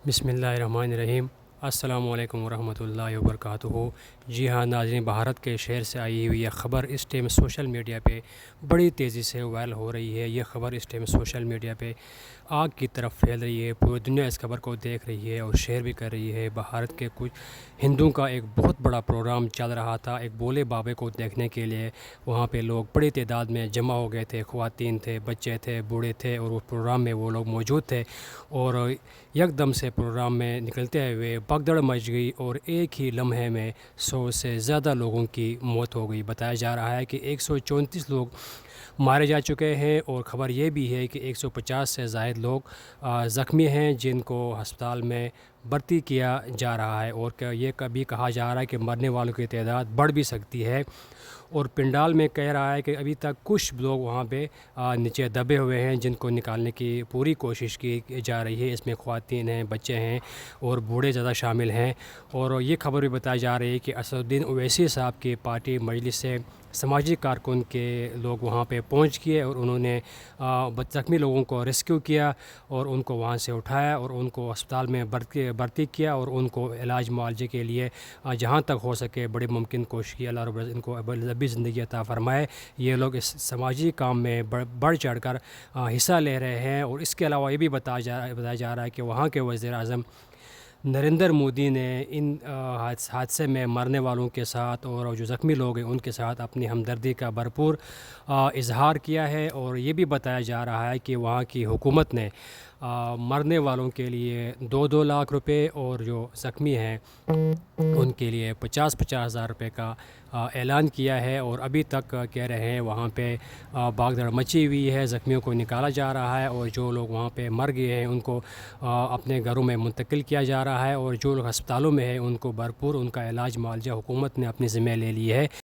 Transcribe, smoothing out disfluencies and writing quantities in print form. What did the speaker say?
بسم اللہ الرحمن الرحیم۔ السلام علیکم ورحمۃ اللہ وبرکاتہ۔ جی ہاں ناظرین، بھارت کے شہر سے آئی ہوئی یہ خبر اس ٹائم سوشل میڈیا پہ بڑی تیزی سے وائرل ہو رہی ہے۔ یہ خبر اس ٹائم سوشل میڈیا پہ آگ کی طرف پھیل رہی ہے۔ پوری دنیا اس خبر کو دیکھ رہی ہے اور شیئر بھی کر رہی ہے۔ بھارت کے کچھ ہندوؤں کا ایک بہت بڑا پروگرام چل رہا تھا ایک بولے بابے کو دیکھنے کے لیے۔ وہاں پہ لوگ بڑی تعداد میں جمع ہو گئے تھے، خواتین تھے، بچے تھے، بوڑھے تھے، اور وہ پروگرام میں وہ لوگ موجود تھے۔ اور یکدم سے پروگرام میں نکلتے ہوئے بھگدڑ مچ گئی اور ایک ہی لمحے میں 100 سے زیادہ لوگوں کی موت ہو گئی۔ بتایا جا رہا ہے کہ 134 لوگ مارے جا چکے ہیں، اور خبر یہ بھی ہے کہ 150 سے زائد لوگ زخمی ہیں جن کو ہسپتال میں بھرتی کیا جا رہا ہے، اور یہ کبھی کہا جا رہا ہے کہ مرنے والوں کی تعداد بڑھ بھی سکتی ہے۔ اور پنڈال میں کہہ رہا ہے کہ ابھی تک کچھ لوگ وہاں پہ نیچے دبے ہوئے ہیں جن کو نکالنے کی پوری کوشش کی جا رہی ہے۔ اس میں خواتین ہیں، بچے ہیں اور بوڑھے زیادہ شامل ہیں۔ اور یہ خبر بھی بتائی جا رہی ہے کہ اسد الدین اویسی صاحب کی پارٹی مجلس سے سماجی کارکن کے لوگ وہاں پہ پہنچ گئے اور انہوں نے زخمی لوگوں کو ریسکیو کیا اور ان کو وہاں سے اٹھایا اور ان کو اسپتال میں بھرتی کیا، اور ان کو علاج معالجے کے لیے جہاں تک ہو سکے بڑی ممکن کوشش کی۔ اللہ رب العزت ان کو لمبی زندگی عطا فرمائے۔ یہ لوگ اس سماجی کام میں بڑھ چڑھ کر حصہ لے رہے ہیں۔ اور اس کے علاوہ یہ بھی بتایا جا رہا ہے کہ وہاں کے وزیر اعظم نریندر مودی نے ان حادثے میں مرنے والوں کے ساتھ اور جو زخمی لوگ ہیں ان کے ساتھ اپنی ہمدردی کا بھرپور اظہار کیا ہے۔ اور یہ بھی بتایا جا رہا ہے کہ وہاں کی حکومت نے مرنے والوں کے لیے 2-2 لاکھ روپے اور جو زخمی ہیں ان کے لیے 50-50 ہزار روپے کا اعلان کیا ہے۔ اور ابھی تک کہہ رہے ہیں وہاں پہ بھگدڑ مچی ہوئی ہے، زخمیوں کو نکالا جا رہا ہے، اور جو لوگ وہاں پہ مر گئے ہیں ان کو اپنے گھروں میں منتقل کیا جا رہا ہے، اور جو لوگ ہسپتالوں میں ہیں ان کو بھرپور ان کا علاج معالجہ حکومت نے اپنے ذمہ لے لی ہے۔